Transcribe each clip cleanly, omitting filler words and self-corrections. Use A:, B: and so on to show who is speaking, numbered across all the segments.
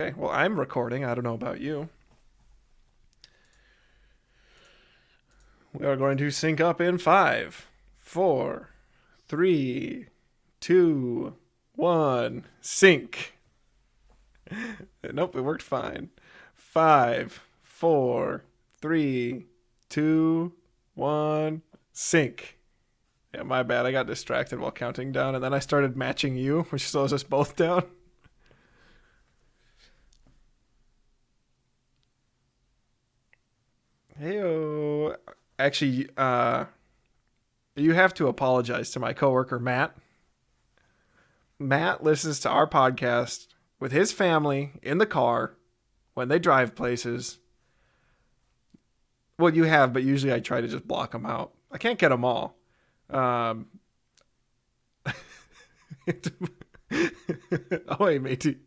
A: Okay, well, I'm recording. I don't know about you. We are going to sync up in 5, 4, 3, 2, 1. Sync. Nope, it worked fine. 5, 4, 3, 2, 1. Sync. Yeah, my bad. I got distracted while counting down, and then I started matching you, which slows us both down. Heyo. Actually, you have to apologize to my coworker Matt. Matt listens to our podcast with his family in the car when they drive places. Well, you have, but usually I try to just block them out. I can't get them all. Um, oh, wait, matey.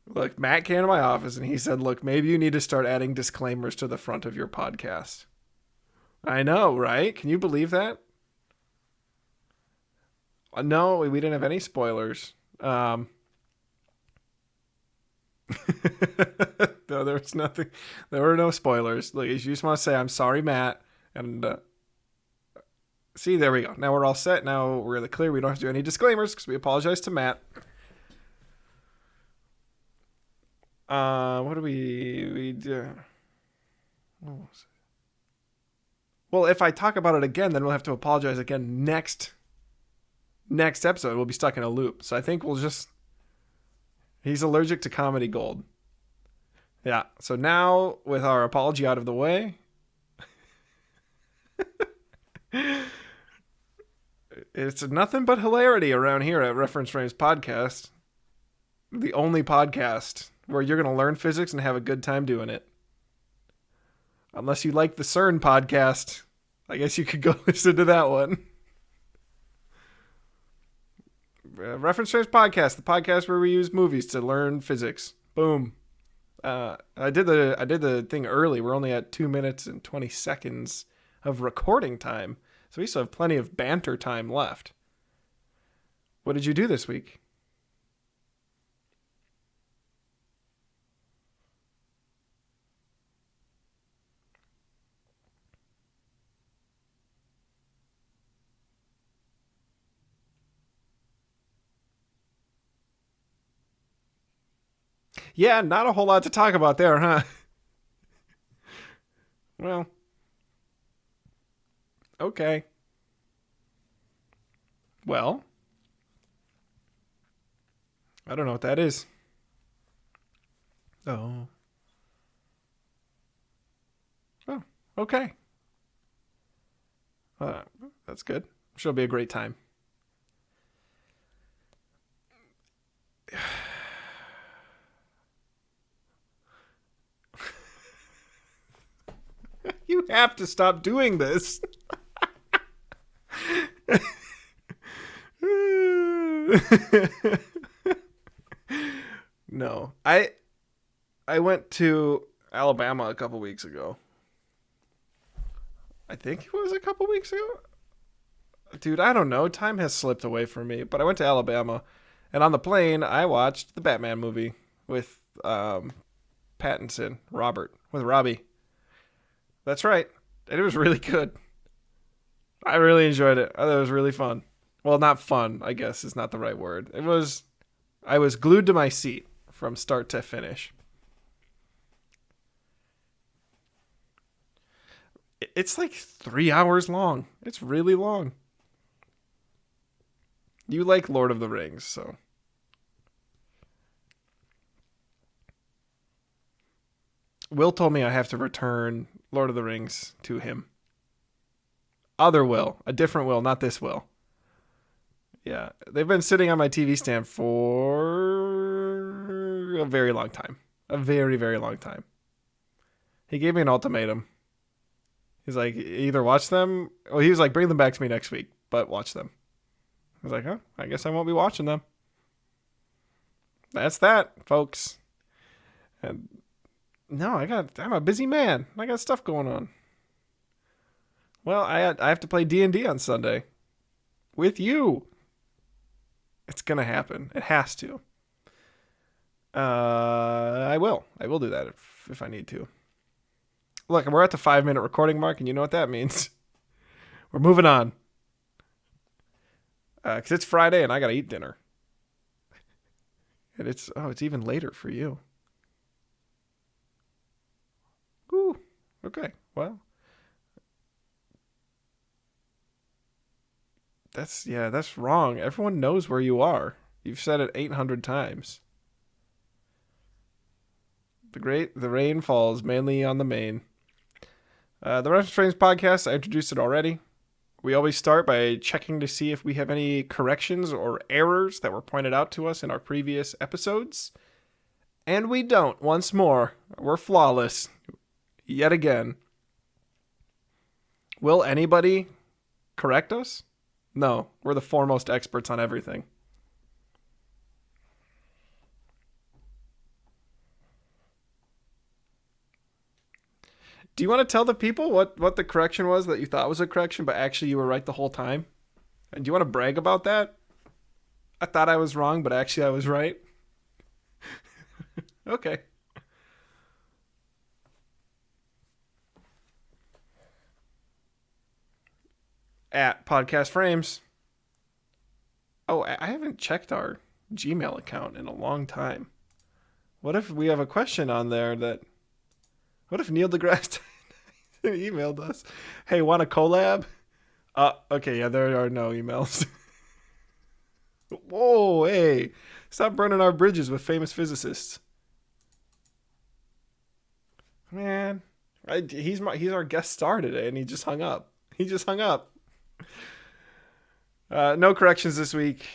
A: Look, Matt came to my office and he said, look, maybe you need to start adding disclaimers to the front of your podcast. I know, right? Can you believe that? No, we didn't have any spoilers. No, there was nothing. There were no spoilers. Like, you just want to say, I'm sorry, Matt. And see, there we go. Now we're all set. Now we're in the clear. We don't have to do any disclaimers because we apologize to Matt. What do we do? Well, if I talk about it again, then we'll have to apologize again next episode. We'll be stuck in a loop. So I think we'll just... He's allergic to comedy gold. Yeah. So now, with our apology out of the way, it's nothing but hilarity around here at Reference Frames Podcast. The only podcast where you're going to learn physics and have a good time doing it. Unless you like the CERN podcast, I guess you could go listen to that one. Reference Frames Podcast, the podcast where we use movies to learn physics. Boom. I did the thing early. We're only at 2 minutes and 20 seconds of recording time, so we still have plenty of banter time left. What did you do this week? Yeah, not a whole lot to talk about there, huh? Well, okay. Well, I don't know what that is. Oh. Oh, okay. Uh, that's good. I'm sure it'll be a great time. You have to stop doing this. No. I went to Alabama a couple weeks ago. I think it was a couple weeks ago. Dude, I don't know. Time has slipped away from me. But I went to Alabama, and on the plane, I watched the Batman movie with Pattinson, with Robbie. That's right. And it was really good. I really enjoyed it. I thought it was really fun. Well, not fun, I guess is not the right word. I was glued to my seat from start to finish. It's like 3 hours long. It's really long. You like Lord of the Rings, so. Will told me I have to return Lord of the Rings to him. Other Will. A different Will, not this Will. Yeah. They've been sitting on my TV stand for a very long time. A very, very long time. He gave me an ultimatum. He's like, either watch them. Well, he was like, bring them back to me next week, but watch them. I was like, oh, I guess I won't be watching them. That's that, folks. And no, I'm a busy man. I got stuff going on. Well, I have to play D&D on Sunday. With you. It's going to happen. It has to. I will. I will do that if I need to. Look, we're at the 5 minute recording mark, and you know what that means. We're moving on. Because it's Friday and I got to eat dinner. And it's even later for you. Ooh, okay. Well, that's wrong. Everyone knows where you are. You've said it 800 times. The rain falls mainly on the main. The Reference Frames podcast, I introduced it already. We always start by checking to see if we have any corrections or errors that were pointed out to us in our previous episodes. And we don't. Once more, we're flawless. Yet again. Will anybody correct us? No, we're the foremost experts on everything. Do you want to tell the people what the correction was that you thought was a correction, but actually you were right the whole time? And do you want to brag about that? I thought I was wrong, but actually I was right. Okay. At Podcast Frames. Oh, I haven't checked our Gmail account in a long time. What if we have a question on there that... What if Neil deGrasse emailed us? Hey, want a collab? Okay, yeah, there are no emails. Whoa, hey. Stop burning our bridges with famous physicists. Man, he's our guest star today, and he just hung up. No corrections this week,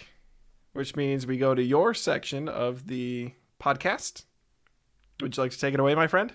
A: which means we go to your section of the podcast. Would you like to take it away, my friend?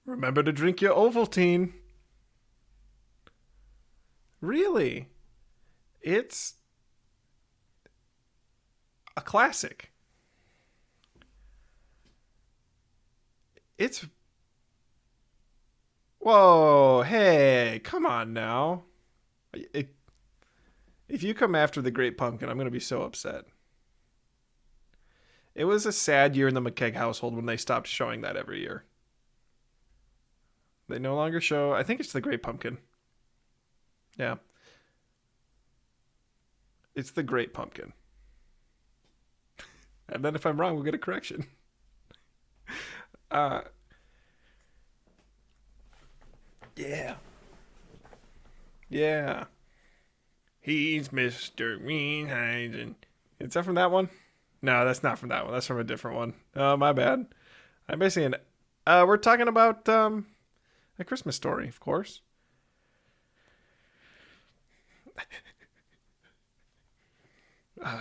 A: Remember to drink your Ovaltine. Really? It's a classic. It's... Whoa, hey, come on now. If you come after the Great Pumpkin, I'm going to be so upset. It was a sad year in the McKegg household when they stopped showing that every year. They no longer show... I think it's the Great Pumpkin. Yeah. It's the Great Pumpkin. And then if I'm wrong, we'll get a correction. Yeah. Yeah. He's Mr. Greenheisen. Is that from that one? No, that's not from that one. That's from a different one. Oh, my bad. I'm basically we're talking about A Christmas Story, of course.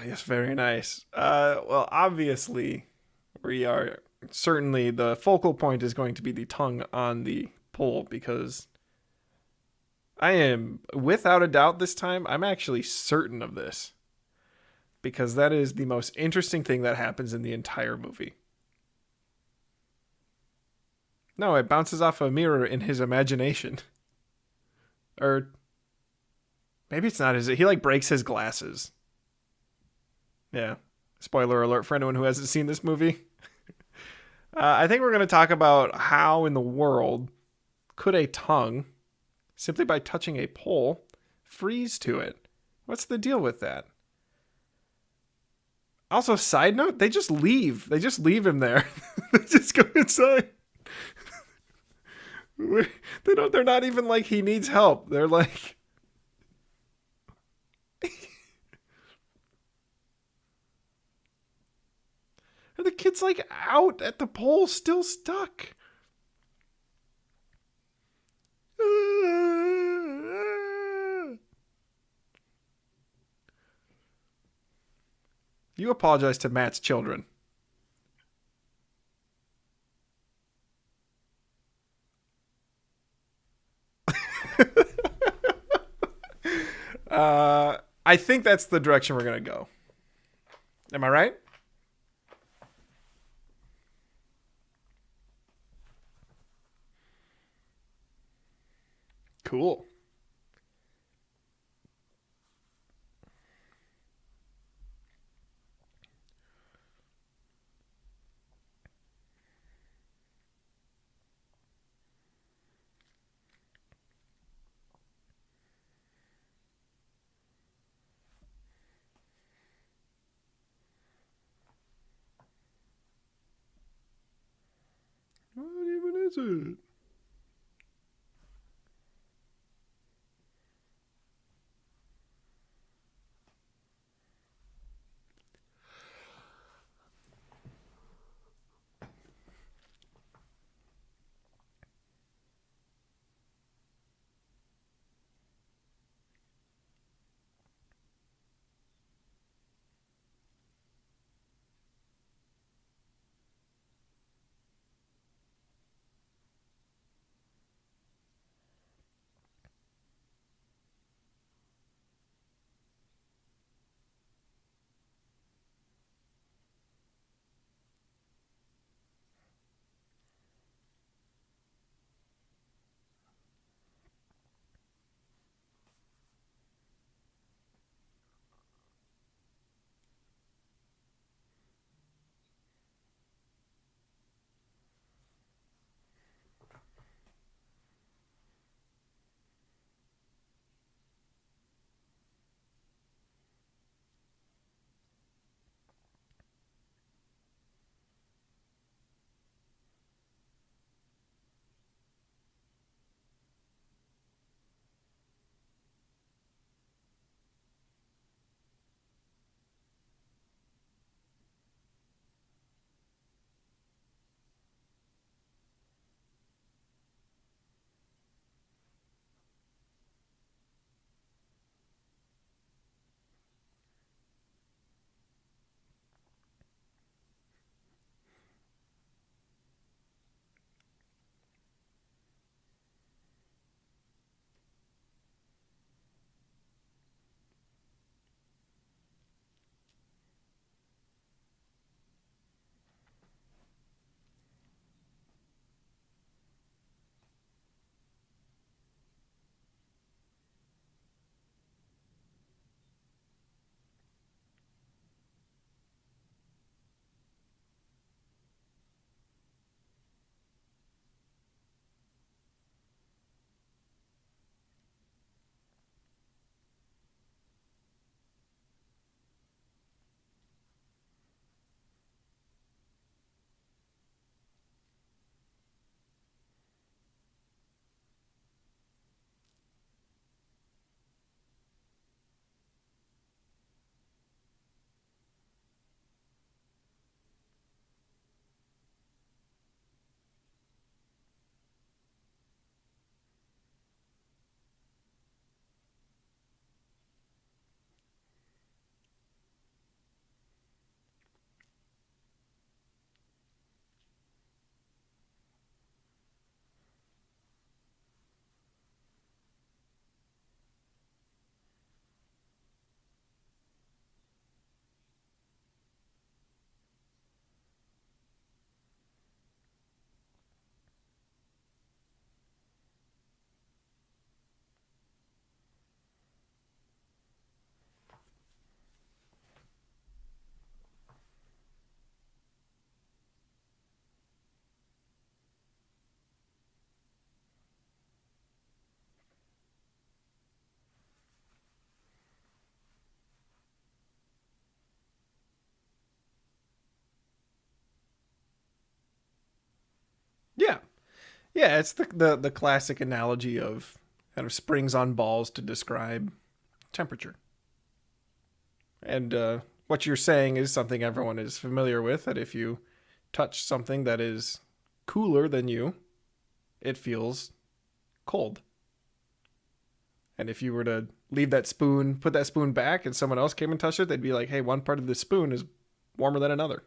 A: Yes, very nice. Well, obviously, we are certainly the focal point is going to be the tongue on the pole, because I am, without a doubt this time, I'm actually certain of this. Because that is the most interesting thing that happens in the entire movie. No, it bounces off a mirror in his imagination. Or maybe it's not his. He like breaks his glasses. Yeah. Spoiler alert for anyone who hasn't seen this movie. I think we're going to talk about how in the world could a tongue, simply by touching a pole, freeze to it. What's the deal with that? Also, side note, they just leave. They just leave him there. They just go inside. They don't. They're not even like he needs help. They're like, and the kid's like out at the pole, still stuck. You apologize to Matt's children. I think that's the direction we're gonna go. Am I right? Cool. What even is it? Yeah, it's the classic analogy of kind of springs on balls to describe temperature. And what you're saying is something everyone is familiar with, that if you touch something that is cooler than you, it feels cold. And if you were to leave that spoon, put that spoon back, and someone else came and touched it, they'd be like, hey, one part of the spoon is warmer than another.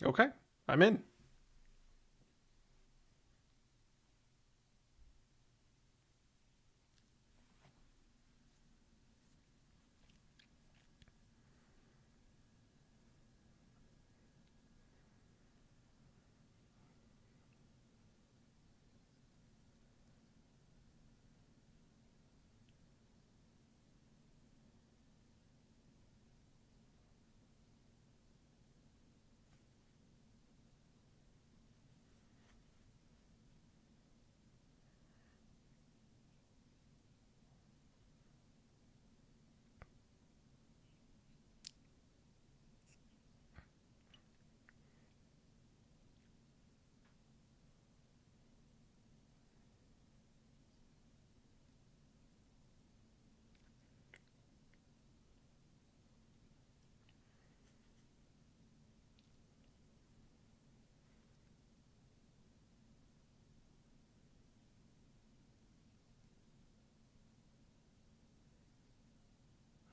A: Okay, I'm in.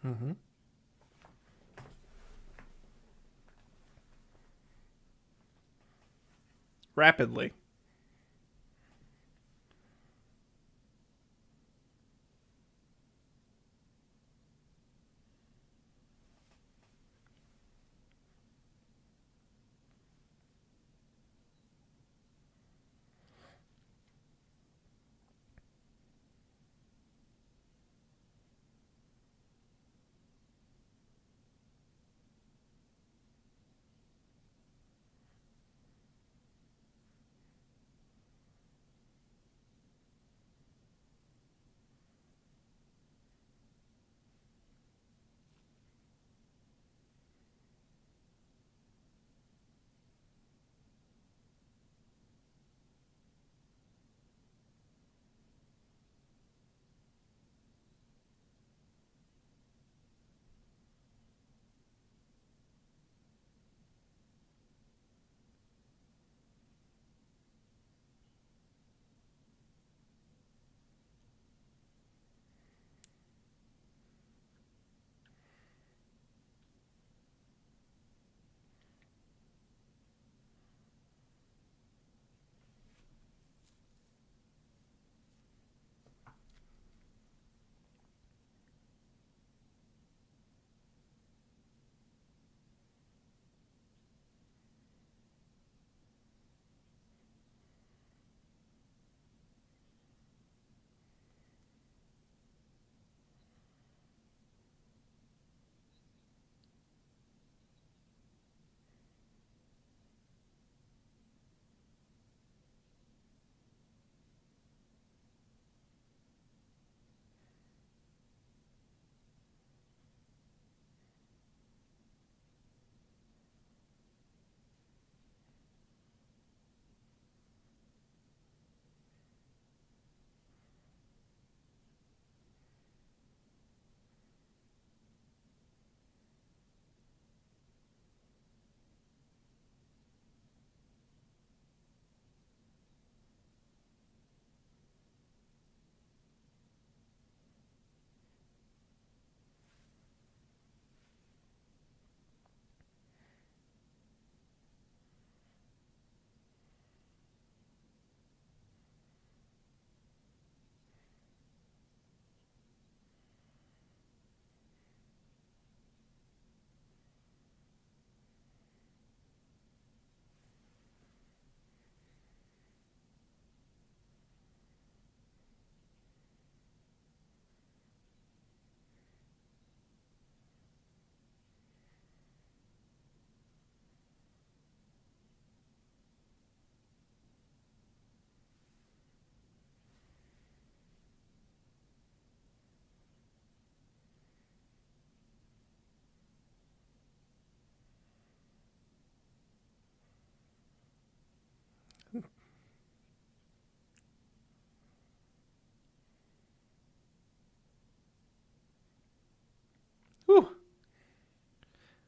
A: Mm-hmm. Rapidly.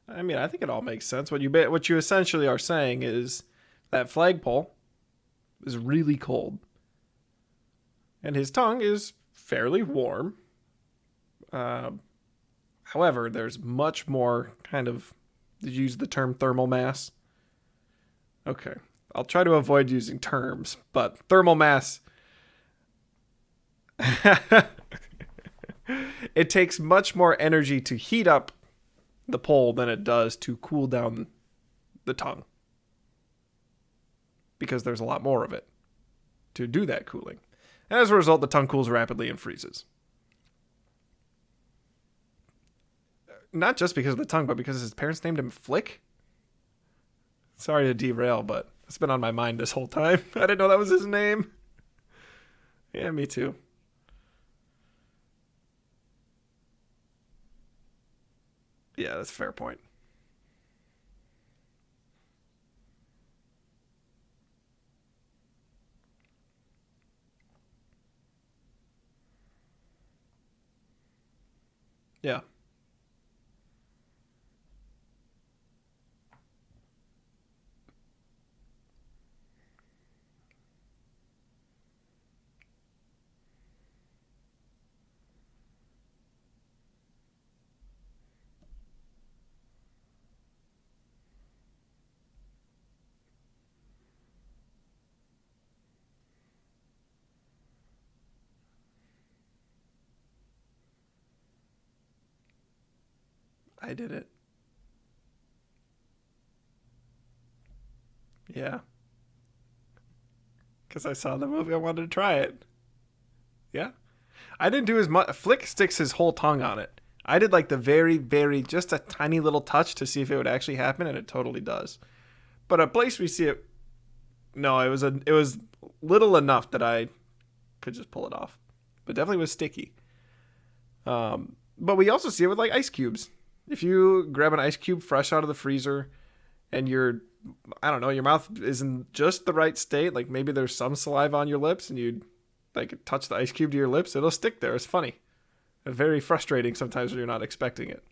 A: I mean, I think it all makes sense. What you essentially are saying is that flagpole is really cold, and his tongue is fairly warm. Uh, However, there's much more kind of. Did you use the term thermal mass? Okay, I'll try to avoid using terms, but thermal mass. It takes much more energy to heat up the pole than it does to cool down the tongue because there's a lot more of it to do that cooling. And as a result, the tongue cools rapidly and freezes. Not just because of the tongue, but because his parents named him Flick. Sorry to derail, but it's been on my mind this whole time. I didn't know that was his name. Yeah, me too. Yeah, that's a fair point. Yeah, I did it. Yeah, because I saw the movie. I wanted to try it. Yeah. I didn't do as much. Flick sticks his whole tongue on it. I did like the very, very, just a tiny little touch to see if it would actually happen, and it totally does. But a place we see it, no, it was little enough that I could just pull it off, but definitely was sticky. But we also see it with like ice cubes. If you grab an ice cube fresh out of the freezer, and I don't know, your mouth is in just the right state, like maybe there's some saliva on your lips, and you like touch the ice cube to your lips, it'll stick there. It's funny. Very frustrating sometimes when you're not expecting it.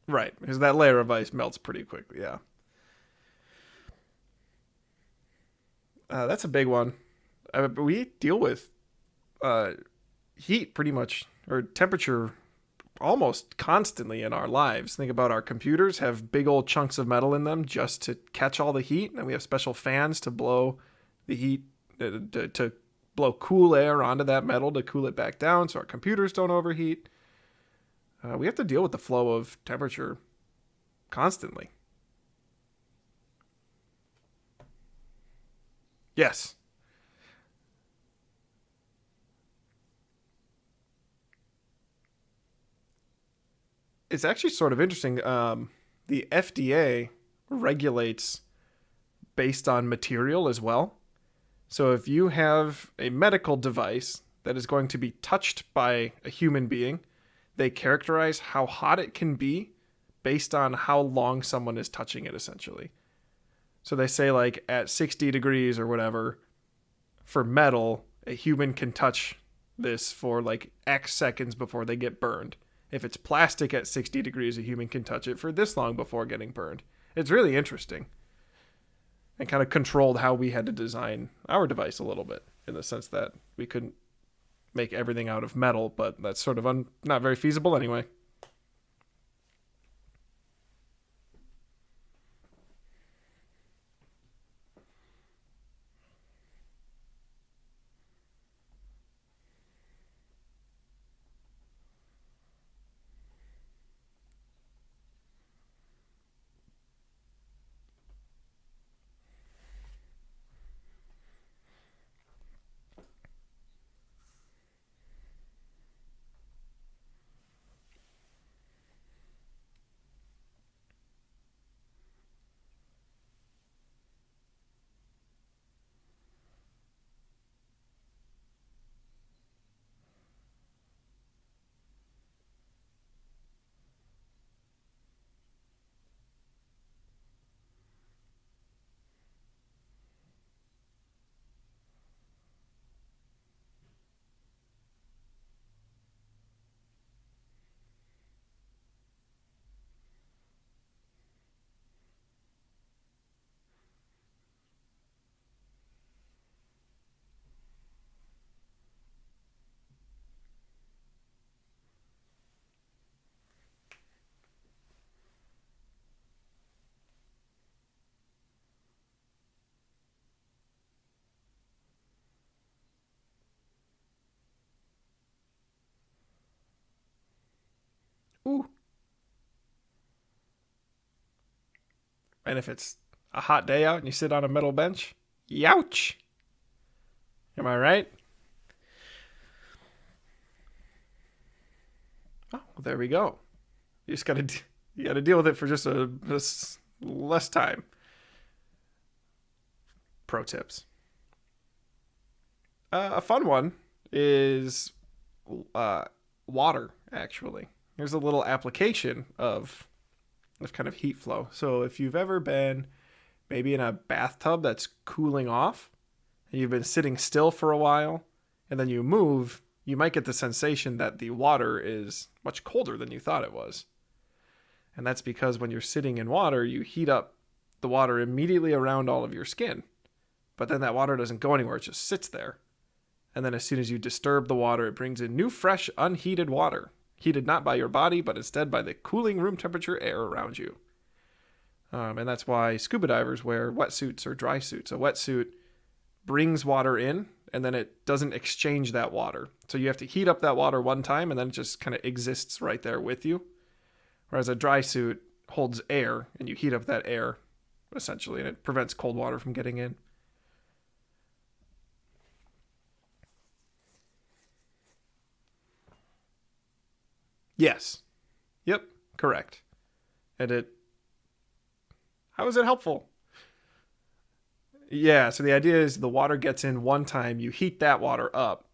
A: Right, because that layer of ice melts pretty quickly. Yeah, that's a big one. We deal with uh, heat pretty much or temperature almost constantly in our lives. Think about our computers have big old chunks of metal in them just to catch all the heat, and we have special fans to blow the heat to blow cool air onto that metal to cool it back down so our computers don't overheat. We have to deal with the flow of temperature constantly. Yes. It's actually sort of interesting. The FDA regulates based on material as well. So if you have a medical device that is going to be touched by a human being, they characterize how hot it can be based on how long someone is touching it, essentially. So they say, like, at 60 degrees or whatever, for metal, a human can touch this for like X seconds before they get burned. If it's plastic at 60 degrees, a human can touch it for this long before getting burned. It's really interesting and kind of controlled how we had to design our device a little bit in the sense that we couldn't make everything out of metal, but that's sort of not very feasible anyway. And if it's a hot day out and you sit on a metal bench, youch. Am I right? Oh, well, there we go. You just gotta deal with it for just less time. Pro tips. A fun one is uh, water. Actually, here's a little application of kind of heat flow. So if you've ever been maybe in a bathtub that's cooling off, and you've been sitting still for a while, and then you move, you might get the sensation that the water is much colder than you thought it was. And that's because when you're sitting in water, you heat up the water immediately around all of your skin. But then that water doesn't go anywhere, it just sits there. And then as soon as you disturb the water, it brings in new, fresh, unheated water. Heated not by your body, but instead by the cooling room temperature air around you. And that's why scuba divers wear wetsuits or dry suits. A wetsuit brings water in, and then it doesn't exchange that water. So you have to heat up that water one time, and then it just kind of exists right there with you. Whereas a dry suit holds air, and you heat up that air, essentially, and it prevents cold water from getting in. Yes. Yep. Correct. And it. How is it helpful? Yeah. So the idea is the water gets in one time, you heat that water up,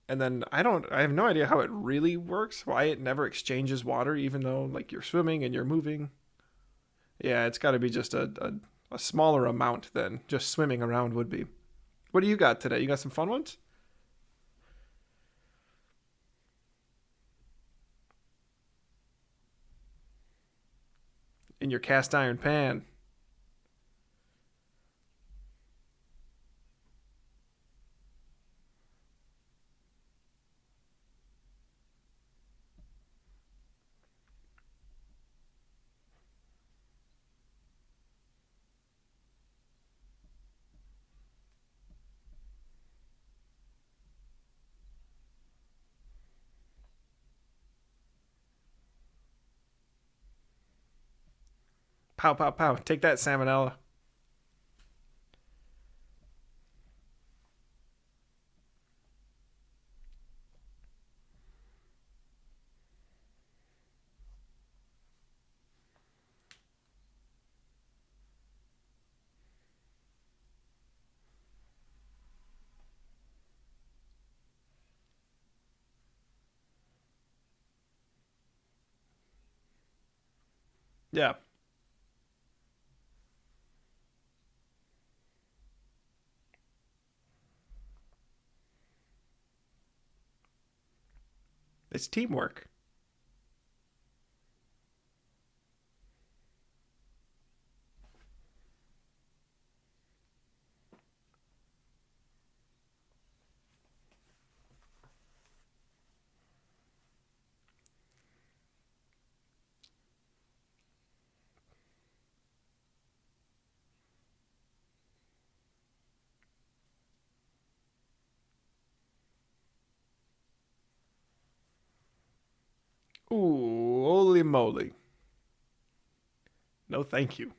A: and then I have no idea how it really works, why it never exchanges water, even though like you're swimming and you're moving. Yeah, it's got to be just a smaller amount than just swimming around would be. What do you got today? You got some fun ones in your cast iron pan? Pow, pow, pow. Take that, salmonella. Yeah, it's teamwork. Ooh, holy moly. No, thank you.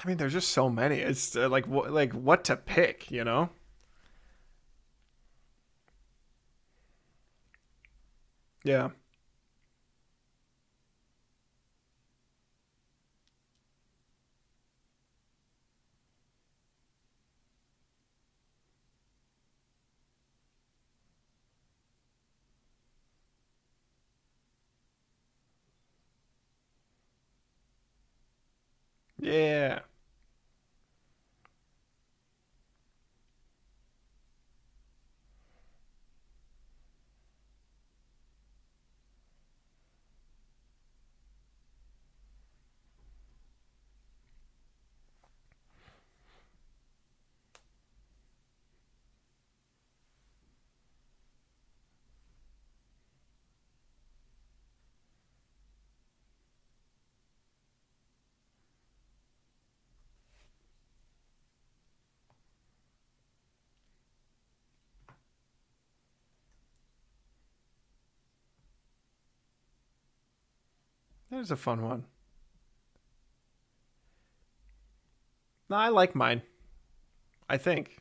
A: I mean, there's just so many. It's like what to pick, you know? Yeah. Yeah. There's a fun one. No, I like mine. I think.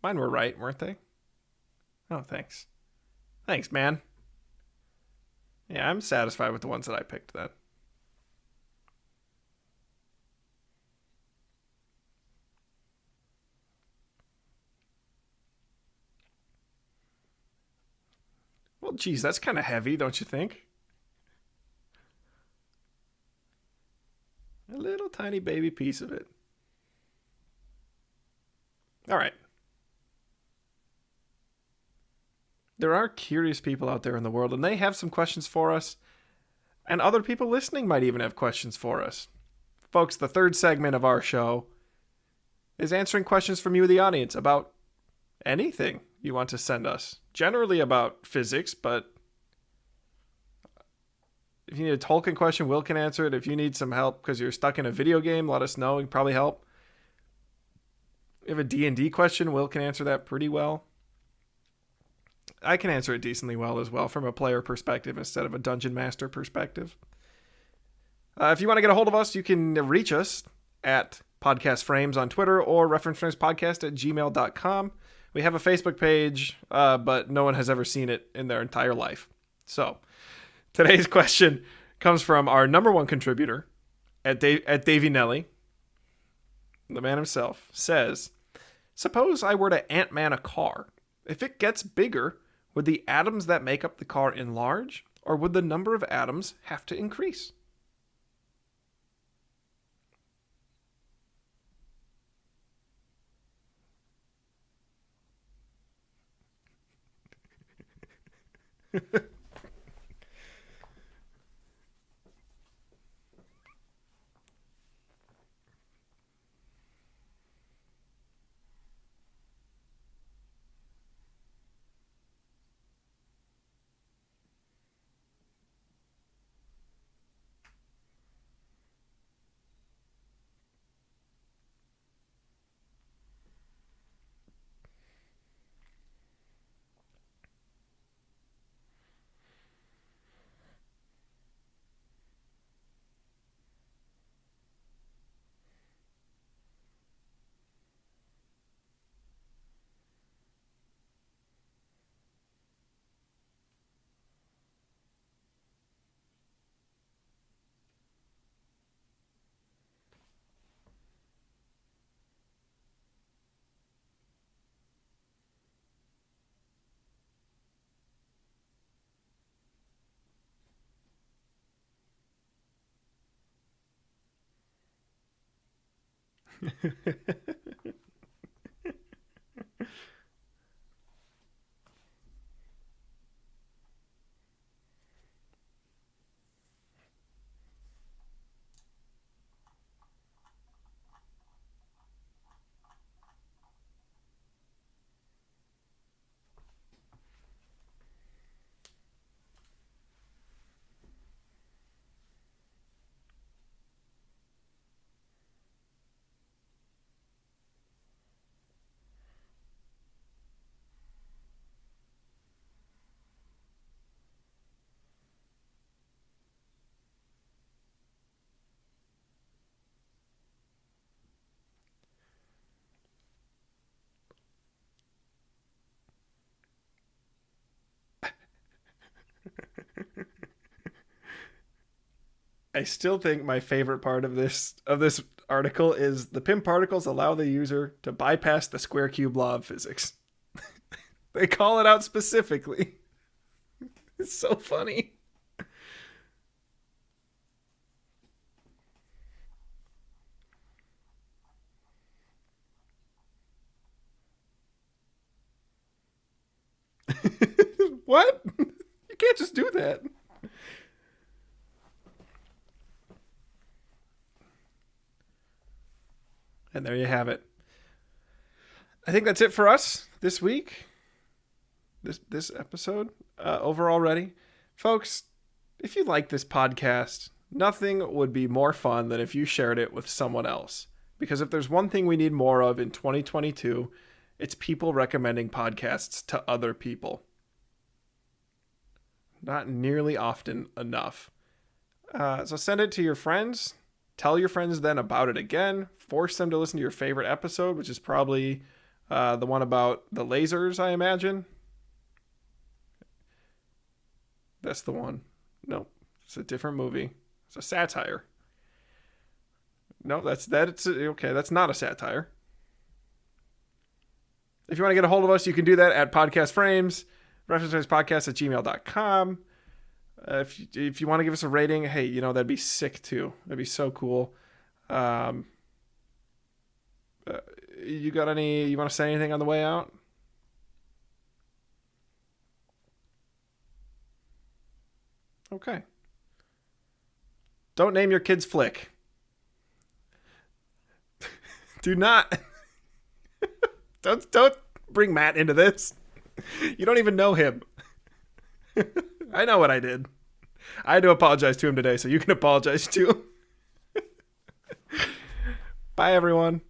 A: Mine were right, weren't they? Oh, thanks. Thanks, man. Yeah, I'm satisfied with the ones that I picked then. Well, geez, that's kind of heavy, don't you think? A little tiny baby piece of it. All right. There are curious people out there in the world, and they have some questions for us. And other people listening might even have questions for us. Folks, the third segment of our show is answering questions from you, the audience, about anything you want to send us. Generally about physics, but if you need a Tolkien question, Will can answer it. If you need some help because you're stuck in a video game, let us know. We can probably help. If you have a D&D question, Will can answer that pretty well. I can answer it decently well as well from a player perspective instead of a dungeon master perspective. If you want to get a hold of us, you can reach us at Podcast Frames on Twitter or referenceframespodcast@gmail.com. We have a Facebook page, but no one has ever seen it in their entire life. So today's question comes from our number one contributor at Davey Nelly. The man himself says, suppose I were to Ant-Man a car. If it gets bigger, would the atoms that make up the car enlarge, or would the number of atoms have to increase? I still think my favorite part of this article is the Pym particles allow the user to bypass the square cube law of physics. They call it out specifically. It's so funny. What? You can't just do that. And there you have it. I think that's it for us this week. This episode over already. Folks, if you like this podcast, nothing would be more fun than if you shared it with someone else. Because if there's one thing we need more of in 2022, it's people recommending podcasts to other people. Not nearly often enough. So send it to your friends. Tell your friends then about it again. Force them to listen to your favorite episode, which is probably the one about the lasers, I imagine. That's the one. Nope. It's a different movie. It's a satire. No, that's okay. That's not a satire. If you want to get a hold of us, you can do that at Podcast Frames, referencepodcast@gmail.com. If you want to give us a rating, hey, that'd be sick too. That'd be so cool. You want to say anything on the way out? Okay. Don't name your kids Flick. Do not. Don't bring Matt into this. You don't even know him. I know what I did. I had to apologize to him today, so you can apologize too. Bye, everyone.